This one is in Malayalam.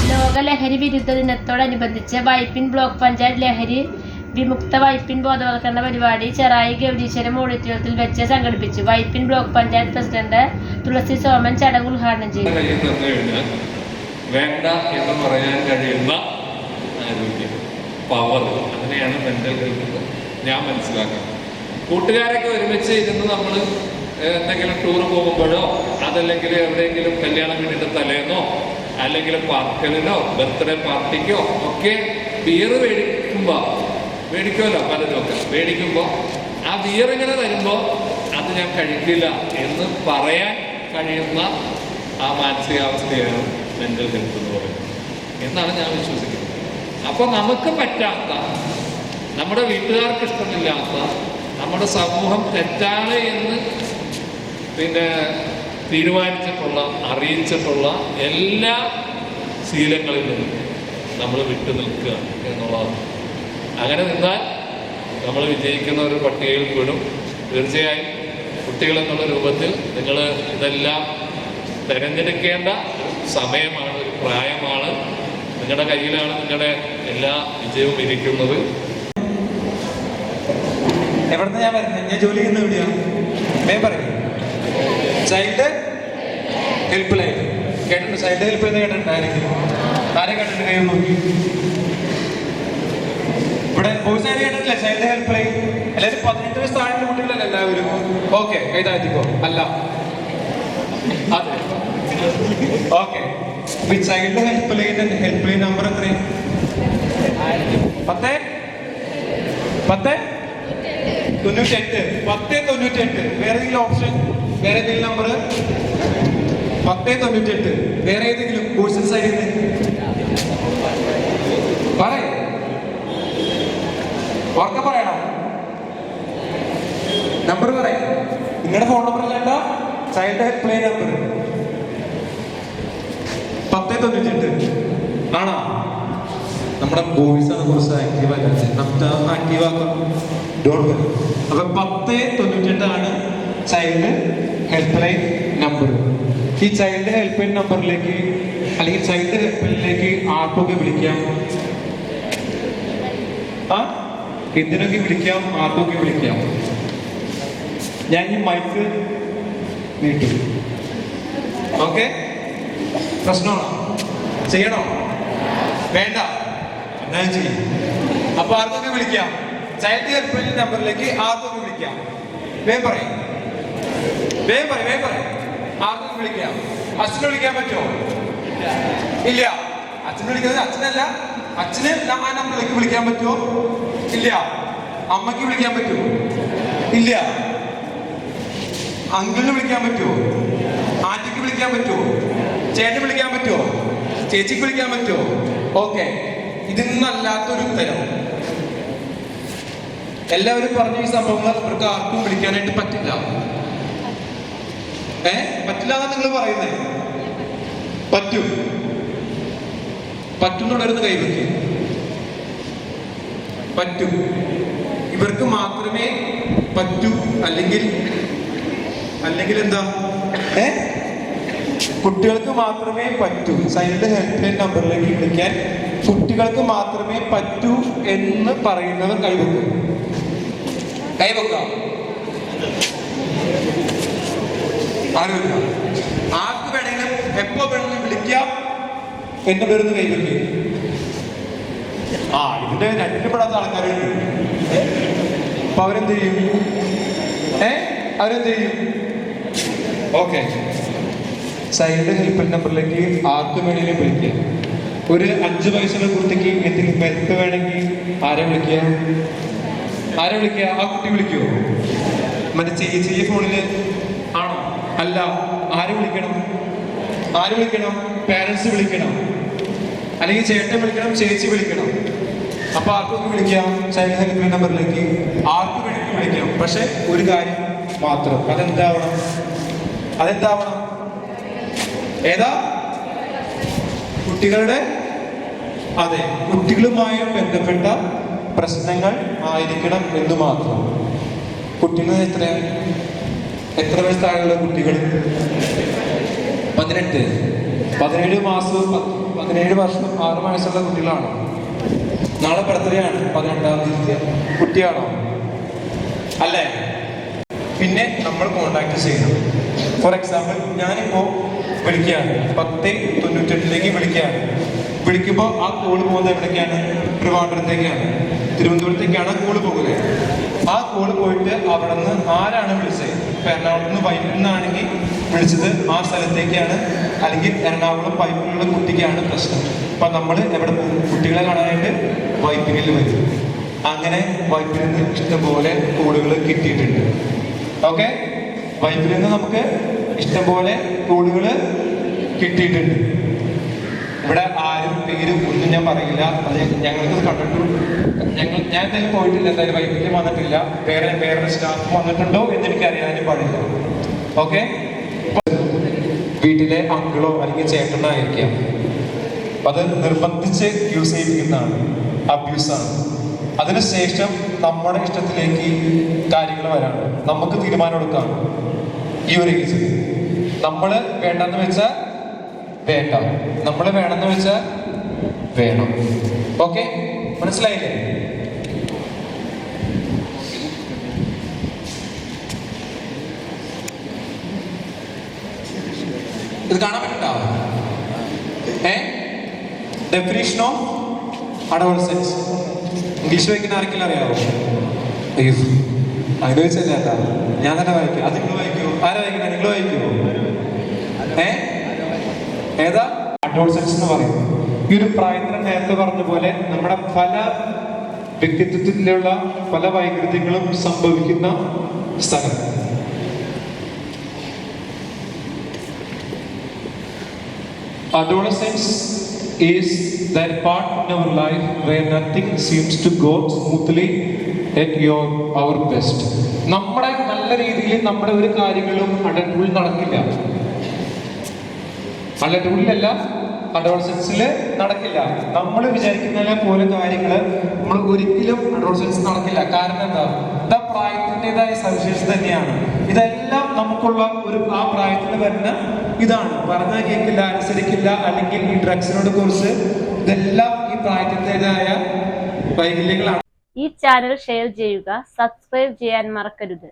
ലോക ലഹരി വിരുദ്ധ ദിനത്തോടനുബന്ധിച്ച് വൈപ്പിൻ ബ്ലോക്ക് പഞ്ചായത്ത് ലഹരി വിമുക്ത വൈപ്പിൻ ബോധവൽക്കരണ പരിപാടി ചെറായി ഗൗരീശ്വരം ഓഡിറ്റോറിയത്തിൽ വെച്ച് സംഘടിപ്പിച്ചു. വൈപ്പിൻ ബ്ലോക്ക് പഞ്ചായത്ത് പ്രസിഡന്റ് തുളസി സോമൻ ചടങ്ങ് ഉദ്ഘാടനം ചെയ്തു. വേണ്ട എന്ന് പറയാൻ കഴിയുന്ന ആരോഗ്യം, പവർ, അങ്ങനെയാണ് മെന്റൽ ഹെൽത്ത് ഞാൻ മനസ്സിലാക്കുന്നത്. കൂട്ടുകാരൊക്കെ ഒരുമിച്ച് ഇരുന്ന് നമ്മൾ എന്തെങ്കിലും ടൂർ പോകുമ്പോഴോ അതല്ലെങ്കിൽ എവിടെയെങ്കിലും കല്യാണം വീടിൻ്റെ തലേന്നോ അല്ലെങ്കിൽ പാർക്കലിനോ ബർത്ത്ഡേ പാർട്ടിക്കോ ഒക്കെ ബിയർ മേടിക്കുമല്ലോ പലതൊക്കെ മേടിക്കുമ്പോൾ ആ ബിയർ ഇങ്ങനെ തരുമ്പോൾ അത് ഞാൻ കഴിക്കില്ല എന്ന് പറയാൻ കഴിയുന്ന ആ മാനസികാവസ്ഥയാണ് മെന്റൽ ഹെൽത്ത് എന്ന് പറയുന്നത് എന്നാണ് ഞാൻ വിശ്വസിക്കുന്നത്. അപ്പോൾ നമുക്ക് പറ്റാത്ത, നമ്മുടെ വീട്ടുകാർക്ക് ഇഷ്ടമില്ലാത്ത, നമ്മുടെ സമൂഹം തെറ്റാണ് എന്ന് തീരുമാനിച്ചിട്ടുള്ള, അറിയിച്ചിട്ടുള്ള എല്ലാ ശീലങ്ങളിൽ നിന്നും നമ്മൾ വിട്ടു നിൽക്കുക എന്നുള്ളതാണ്. അങ്ങനെ നിന്നാൽ നമ്മൾ വിജയിക്കുന്ന ഒരു പട്ടികയിൽ പെടും. തീർച്ചയായും കുട്ടികൾ എന്നുള്ള രൂപത്തിൽ നിങ്ങൾ ഇതെല്ലാം തിരഞ്ഞെടുക്കേണ്ട സമയമാണ്, ഒരു പ്രായമാണ്. നിങ്ങളുടെ കയ്യിലാണ് നിങ്ങളുടെ എല്ലാ വിജയവും ഇരിക്കുന്നത്. എവിടുന്ന് ഞാൻ വരുന്നത്? ഞാൻ ജോലി ചെയ്യുന്ന എവിടെയാണ്? ഞാൻ പറയും ചൈൽഡ് ഹെൽപ്പ് ലൈൻ കേട്ടിട്ടുണ്ട്. ചൈൽഡ് ഹെൽപ്പ് ലൈൻ കേട്ടിട്ടുണ്ട്? ആരെ കേട്ടിട്ടുണ്ട്? കൈ നോക്കി. ഇവിടെ ബോയ്സ് ആരും കേട്ടിട്ടില്ല ചൈൽഡ് ഹെൽപ്പ് ലൈൻ? എല്ലാവരും 18 വയസ്സ് താഴെ കുട്ടികളല്ല എല്ലാവരും? ഓക്കെ, കൈ താഴ്ത്തിക്കോ. അല്ല, അതെ, ഓക്കെ. ഈ ചൈൽഡ് ഹെൽപ്പ് ലൈൻ നമ്പർ എത്രയാണ്? 1098. വേറെ ഏതെങ്കിലും ഓപ്ഷൻ? വേറെ ഏതെങ്കിലും നമ്പർ? 1098. വേറെ ഏതെങ്കിലും കോഴ്സിൻ സൈഡിൽ നിന്ന് പറയും. ഉറക്കെ പറയണം. നമ്പർ പറയും. നിങ്ങളുടെ ഫോൺ നമ്പർ അല്ല, ചൈൽഡ് ഹെൽപ്പ് ലൈൻ നമ്പർ 1098 ആണോ? നമ്മുടെ ബോയ്സ് ആണ് കുറച്ച് ആക്റ്റീവ് ആക്കുന്നത്. നമുക്ക് ആക്റ്റീവ് ആക്കാം. അപ്പൊ 1098 ആണ് ചൈൽഡ് ഹെൽപ്പ് ലൈൻ നമ്പർ. ഈ ചൈൽഡ് ഹെൽപ്പ് ലൈൻ നമ്പറിലേക്ക് അല്ലെങ്കിൽ ചൈൽഡ് ഹെൽപ്പ് ലൈനിലേക്ക് ആർക്കൊക്കെ വിളിക്കാം? എന്തിനൊക്കെ വിളിക്കാം? ആർക്കൊക്കെ വിളിക്കാം? ഞാൻ ഈ മൈക്ക് നീട്ടി. ഓക്കെ, പ്രശ്നമാണോ? ചെയ്യണോ? വേണ്ട, ഞാൻ ചെയ്യും. അപ്പൊ ആർക്കൊക്കെ വിളിക്കാം? ചൈൽഡ് ഹെൽപ്പ് ലൈൻ നമ്പറിലേക്ക് ആർക്കൊക്കെ വിളിക്കാം? വേഗം പറയും. ആർക്കൊക്കെ വിളിക്കാം? അച്ഛനെ വിളിക്കാൻ പറ്റുമോ? ഇല്ല. അച്ഛനെ വിളിക്കുന്നത് അച്ഛനല്ല, അച്ഛന് ആ നമ്പറിലേക്ക് വിളിക്കാൻ പറ്റുമോ? ഇല്ല. അമ്മയ്ക്ക് വിളിക്കാൻ പറ്റുമോ? ഇല്ല. അങ്കിളിന് വിളിക്കാൻ പറ്റുമോ? ആന്റിക്ക് വിളിക്കാൻ പറ്റുമോ? ചേട്ടന് വിളിക്കാൻ പറ്റുമോ? ചേച്ചിക്ക് വിളിക്കാൻ പറ്റുമോ? ഓക്കെ, ഇതൊന്നല്ലാത്തൊരു ഉത്തരം. എല്ലാവരും പറഞ്ഞ ഈ സംഭവങ്ങൾ ഇവർക്ക് ആർക്കും വിളിക്കാനായിട്ട് പറ്റില്ല. പറ്റില്ല എന്നാണ് നിങ്ങൾ പറയുന്നത്? പറ്റുന്നുള്ളവരൊന്ന് കൈവയ്ക്ക്. പറ്റും. ഇവർക്ക് മാത്രമേ പറ്റൂ. അല്ലെങ്കിൽ എന്താ? കുട്ടികൾക്ക് മാത്രമേ പറ്റൂ. ചൈൽഡ് ഹെൽപ്പ് ലൈൻ നമ്പറിലേക്ക് വിളിക്കാൻ കുട്ടികൾക്ക് മാത്രമേ പറ്റൂ എന്ന് പറയുന്നവർ കൈവയ്ക്കും. ആർക്ക് വേണമെങ്കിലും എപ്പോ വേണമെങ്കിലും വിളിക്കാം എന്റെ പേരൊന്ന് കൈവയ്ക്കുക. ഇതിന്റെ രണ്ടിന് പെടാത്ത ആൾക്കാരുണ്ട്. അപ്പൊ അവരെന്ത് ചെയ്യും? ഓക്കെ, ചൈൽഡ് ഹെൽപ്പ് ലൈൻ നമ്പറിലേക്ക് ആർക്ക് വേണമെങ്കിലും വിളിക്കുക. ഒരു 5 വയസ്സുള്ള കുട്ടിക്ക് എന്തെങ്കിലും ഹെൽപ്പ് വേണമെങ്കിൽ ആരെ വിളിക്കുക? ആ കുട്ടി വിളിക്കുമോ? മറ്റേ ചെറിയ ഫോണില് ആണോ? അല്ല. ആര് വിളിക്കണം? പാരന്റ്സ് വിളിക്കണം, അല്ലെങ്കിൽ ചേട്ടൻ വിളിക്കണം, ചേച്ചി വിളിക്കണം. അപ്പൊ ആർക്കൊക്കെ വിളിക്കാം? ചൈൽഡ് ഹെൽപ്പ് ലൈൻ നമ്പറിലേക്ക് ആർക്ക് വേണമെങ്കിൽ വിളിക്കാം. പക്ഷെ ഒരു കാര്യം മാത്രം, അതെന്താവണം? ഏതാ? കുട്ടികളുമായി ബന്ധപ്പെട്ട പ്രശ്നങ്ങൾ ആയിരിക്കണം എന്ന് മാത്രം. കുട്ടികൾ എത്ര വയസ്സ് താഴെയുള്ള കുട്ടികൾ? 18. 17 മാസവും 17 വർഷം 6 വയസ്സുള്ള കുട്ടികളാണോ? നാളെ ബർത്ത്ഡേ ആണ് 18-ാം തീയതി. കുട്ടിയാണോ? അല്ലേ? പിന്നെ നമ്മൾ കോണ്ടാക്ട് ചെയ്യണം. ഫോർ എക്സാമ്പിൾ, ഞാനിപ്പോ വിളിക്കുകയാണ്, 1098 വിളിക്കുകയാണ്. വിളിക്കുമ്പോൾ ആ കോള് പോകുന്നത് എവിടേക്കാണ്? ട്രിവാൻഡ്രത്തേക്കാണ്, തിരുവനന്തപുരത്തേക്കാണ് കോള് പോകുന്നത്. ആ കോള് പോയിട്ട് അവിടെ നിന്ന് ആരാണ് വിളിച്ചത്? ഇപ്പൊ എറണാകുളത്ത് നിന്ന് വൈപ്പിൽ നിന്നാണെങ്കിൽ വിളിച്ചത് ആ സ്ഥലത്തേക്കാണ്, അല്ലെങ്കിൽ എറണാകുളം വൈപ്പിലുള്ള കുട്ടിക്കാണ് പ്രശ്നം. അപ്പൊ നമ്മൾ എവിടെ പോകും? കുട്ടികളെ കാണാനായിട്ട് വൈപ്പിനിൽ വരും. അങ്ങനെ വൈപ്പിൽ നിന്ന് ഇഷ്ടംപോലെ കോളുകൾ കിട്ടിയിട്ടുണ്ട്. ഓക്കെ, വൈപ്പിൽ നിന്ന് നമുക്ക് ഇഷ്ടംപോലെ കോളുകൾ കിട്ടിയിട്ടുണ്ട്. ഇവിടെ ആരും പേര് ഒന്നും ഞാൻ പറയില്ല, അത് ഞങ്ങൾക്ക് കണ്ടിട്ടു. ഞാൻ എന്തായാലും പോയിട്ടില്ല, എന്തായാലും വൈകിട്ട് വന്നിട്ടില്ല. വേറെ സ്റ്റാഫ് വന്നിട്ടുണ്ടോ എന്ന് എനിക്ക് അറിയാനും പാടില്ല. ഓക്കെ, വീട്ടിലെ അങ്കിളോ അല്ലെങ്കിൽ ചേട്ടനോ ആയിരിക്കാം. അത് നിർബന്ധിച്ച് യൂസ് ചെയ്യിപ്പിക്കുന്നതാണ്, അബ്യൂസാണ്. അതിനുശേഷം നമ്മുടെ ഇഷ്ടത്തിലേക്ക് കാര്യങ്ങൾ വരാണ്, നമുക്ക് തീരുമാനം എടുക്കാം. ഈ ഒരു ഏജിൽ നമ്മൾ വേണ്ടെന്ന് വെച്ചാൽ വേണ്ട, നമ്മൾ വേണമെന്ന് വെച്ചാൽ വേണം. ഓക്കെ, മനസ്സിലായില്ലേ? ഇത് കാണാൻ പറ്റണ്ടോ? ഡെഫിനിഷൻ ഓഫ് അഡോളസൻസ് ഇംഗ്ലീഷ് വായിക്കുന്ന ആർക്കെങ്കിലും അറിയാവോ? അയ്യോ, അങ്ങനെ വെച്ചല്ല കേട്ടാ, ഞാൻ തന്നെ വായിക്കും. അത് നിങ്ങൾ വായിക്കുമോ? ആരാ വായിക്കണേ? നിങ്ങൾ വായിക്കുമോ? ഏതാ അഡോളസൻസ് എന്ന് പറയുന്നത്? ഈ ഒരു പ്രായത്തിന് നേരത്തെ പറഞ്ഞ പോലെ നമ്മുടെ പല വ്യക്തിത്വത്തിലുള്ള പല വൈകൃതങ്ങളും സംഭവിക്കുന്ന സ്ഥലം. Adolescence is that part in our life where nothing seems to go smoothly at our best. നമ്മുടെ നല്ല രീതിയിൽ നമ്മുടെ ഒരു കാര്യങ്ങളും അഡൾട്ട്ഹുഡിൽ നടക്കില്ല. അഡൾട്ട്ഹുഡിലല്ല, അഡോളസൻസിൽ നടക്കില്ല. നമ്മൾ വിചാരിക്കുന്ന പോലെ കാര്യങ്ങൾ നമ്മൾ ഒരിക്കലും അഡോളസൻസ് നടക്കില്ല. കാരണം എന്താ? ഇതാ പ്രായത്തിൻ്റെതായ സവിശേഷത തന്നെയാണ്. ഇതെല്ലാം നമുക്കുള്ള ഒരു ആ പ്രായത്തിൽ വരുന്ന ഇതാണ്. പറഞ്ഞാൽ കേൾക്കില്ല, അനുസരിക്കില്ല, അല്ലെങ്കിൽ ഈ ഡ്രഗ്സിനോട് കുറിച്ച്, ഇതെല്ലാം ഈ പ്രായത്തിൻ്റെതായ വൈകല്യങ്ങളാണ്. ഈ ചാനൽ ഷെയർ ചെയ്യുക, സബ്സ്ക്രൈബ് ചെയ്യാൻ മറക്കരുത്.